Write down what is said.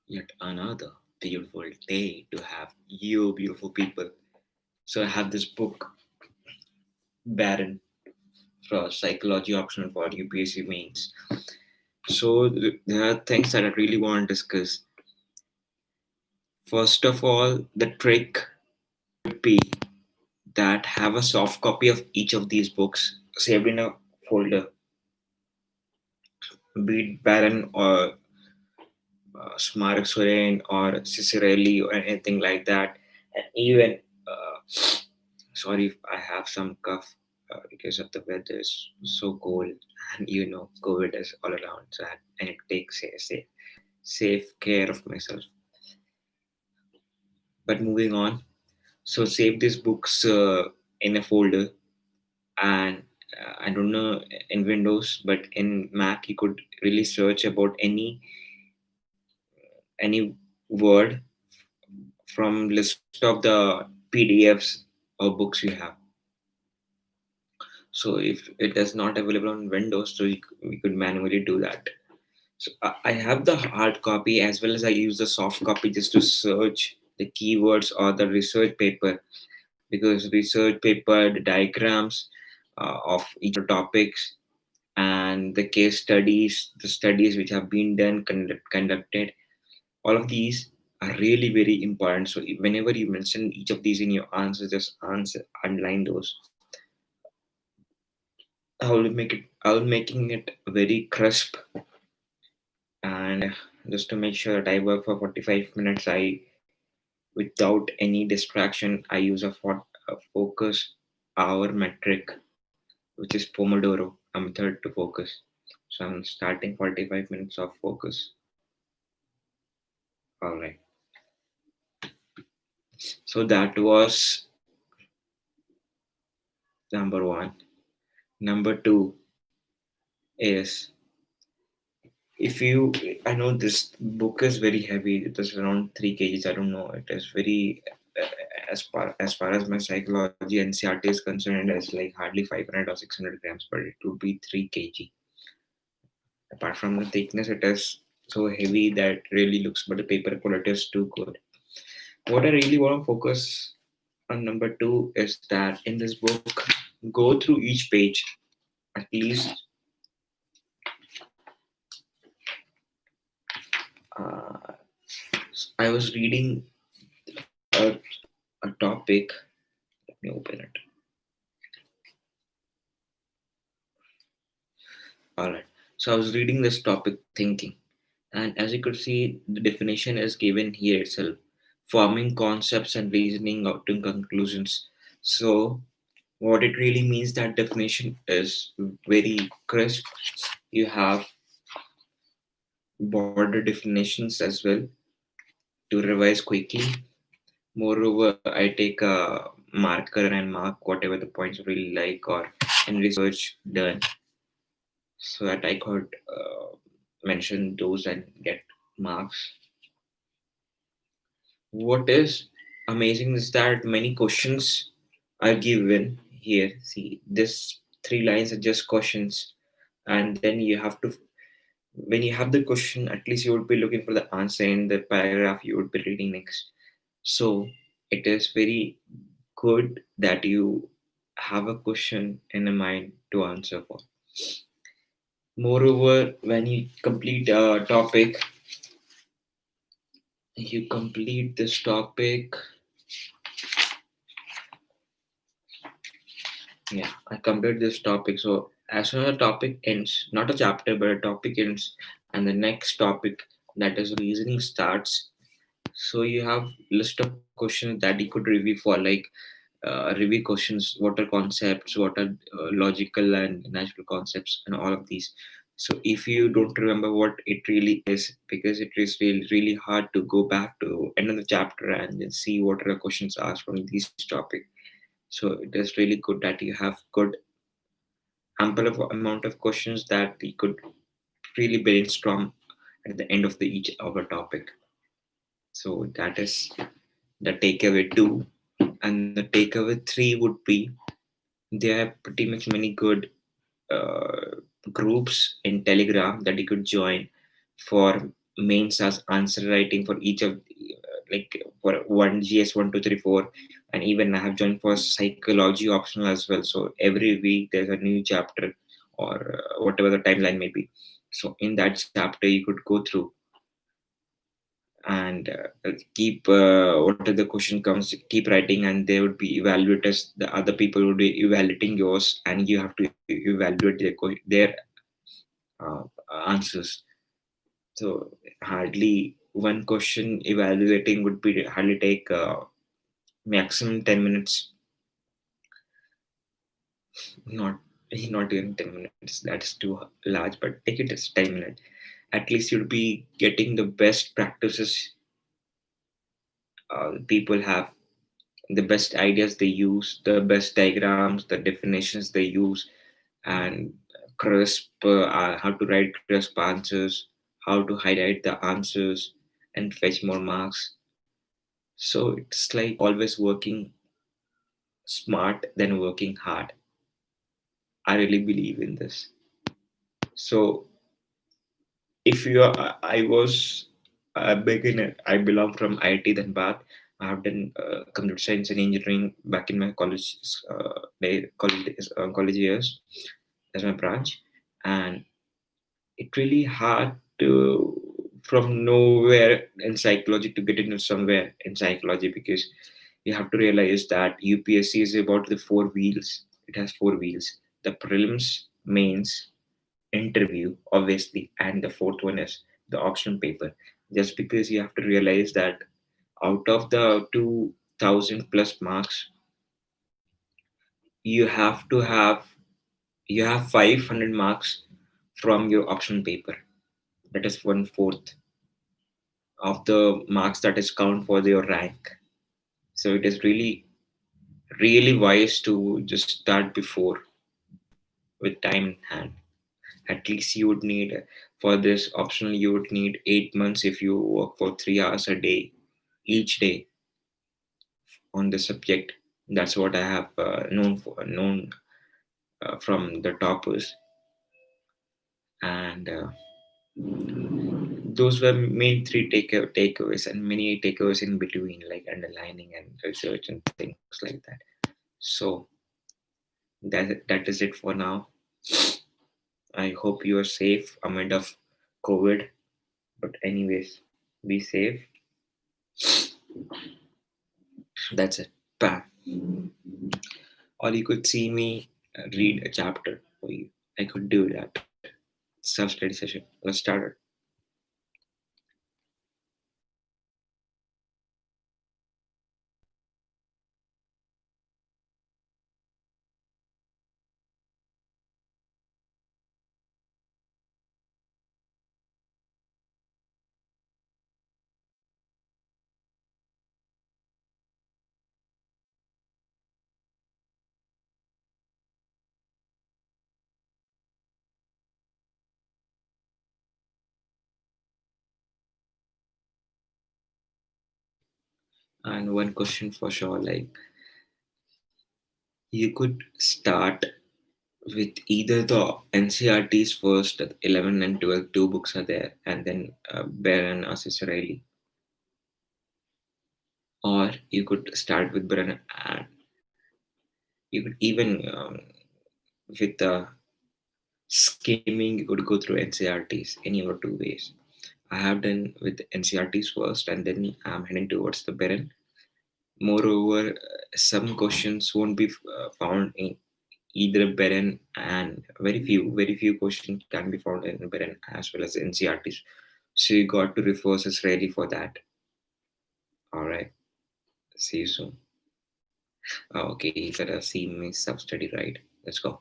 Yet another beautiful day to have you, beautiful people. So I have this book, Baron, for psychology optional for UPSC mains. So there are things that I really want to discuss. First of all, the trick would be that have a soft copy of each of these books saved in a folder, be it Baron or Smarak Soren or Cicerelli or anything like that. And even, sorry if I have some cough because of the weather is so cold, and COVID is all around, so I need to take safe care of myself. But moving on, so save these books in a folder, and I don't know in Windows, but in Mac you could really search about any word from list of the PDFs or books you have. So if it is not available on Windows, so we could manually do that. So I have the hard copy as well as I use the soft copy just to search the keywords or the research paper, because research paper, the diagrams of each of the topics, and the case studies, the studies which have been done, conducted, all of these are really very important. So whenever you mention each of these in your answer, just underline those. I'll making it very crisp, and just to make sure that I work for 45 minutes, I without any distraction I use a focus hour metric, which is Pomodoro, a method to focus. So I'm starting 45 minutes of focus. All right. So that was number one. Number two is, if you, I know this book is very heavy. It is around 3 kgs. I don't know. It is very as far as my psychology NCRT is concerned, it is like hardly 500 or 600 grams, but it would be 3 kg. Apart from the thickness, it is so heavy that really looks, but the paper quality is too good. What I really want to focus on number two is that in this book, go through each page at least. Uh, I was reading a, a topic. Let me open it. All right. So I was reading this topic, thinking, and as you could see, the definition is given here itself: forming concepts and reasoning out to conclusions. So what it really means, that definition is very crisp. You have border definitions as well to revise quickly. Moreover, I take a marker and mark whatever the points I really like or in research done, so that I could mention those and get marks. What is amazing is that many questions are given here. See, this 3 lines are just questions, and then you have to, when you have the question, at least you would be looking for the answer in the paragraph you would be reading next. So it is very good that you have a question in a mind to answer for. Moreover, when you complete a topic, you complete this topic. Yeah, I complete this topic. So as soon as a topic ends, not a chapter, but a topic ends, and the next topic, that is reasoning, starts. So you have list of questions that you could review for, like review questions, what are concepts, what are logical and natural concepts, and all of these. So if you don't remember what it really is, because it is really hard to go back to another chapter and then see what are the questions asked from these topic. So it is really good that you have good ample of amount of questions that you could really brainstorm at the end of the each of a topic. So that is the takeaway two. And the takeaway three would be, there are pretty much many good uh, groups in Telegram that you could join for mains as answer writing for each of like for one GS 1 2 3 4, and even I have joined for psychology optional as well. So every week there's a new chapter or whatever the timeline may be. So in that chapter you could go through and keep whatever the question comes, keep writing, and they would be evaluators. The other people would be evaluating yours, and you have to evaluate their uh, answers. So hardly one question evaluating would be hardly take maximum 10 minutes. Not not even 10 minutes. That's too large. But take it as 10 minutes. At least you'd be getting the best practices people have, the best ideas they use, the best diagrams, the definitions they use, and crisp how to write crisp answers, how to highlight the answers and fetch more marks. So it's like always working smart than working hard. I really believe in this. So if you are, I was a beginner. I belong from IT then back. I have done computer science and engineering back in my college years as my branch, and it really hard to from nowhere in psychology to get into somewhere in psychology, because you have to realize that UPSC is about the four wheels. It has four wheels: the prelims, mains, interview, obviously, and the fourth one is the option paper. Just because you have to realize that out of the 2000 plus marks, you have to have you have 500 marks from your option paper. That is one fourth of the marks that is count for your rank. So it is really wise to just start before with time in hand. At least you would need for this optional you would need 8 months if you work for 3 hours a day each day on the subject. That's what I have known from the toppers, and those were main three takeaways, and many takeaways in between, like underlining and research and things like that. So that is it for now. I hope you are safe amid of COVID. But anyways, be safe. That's it. Bam. Or you could see me read a chapter for you. I could do that. Self study session. Let's start it. And one question for sure, like you could start with either the NCRTs first, 11 and 12, two books are there, and then Baron Assis Riley. Or you could start with Baron, and you could even with skimming, you could go through NCRTs any or two ways. I have done with NCRTs first, and then I'm heading towards the Baron. Moreover, some questions won't be found in either Beren, and very few questions can be found in Beren as well as NCRTs. So you got to refer us ready for that. All right. See you soon. Okay, you gotta see me self study, right? Let's go.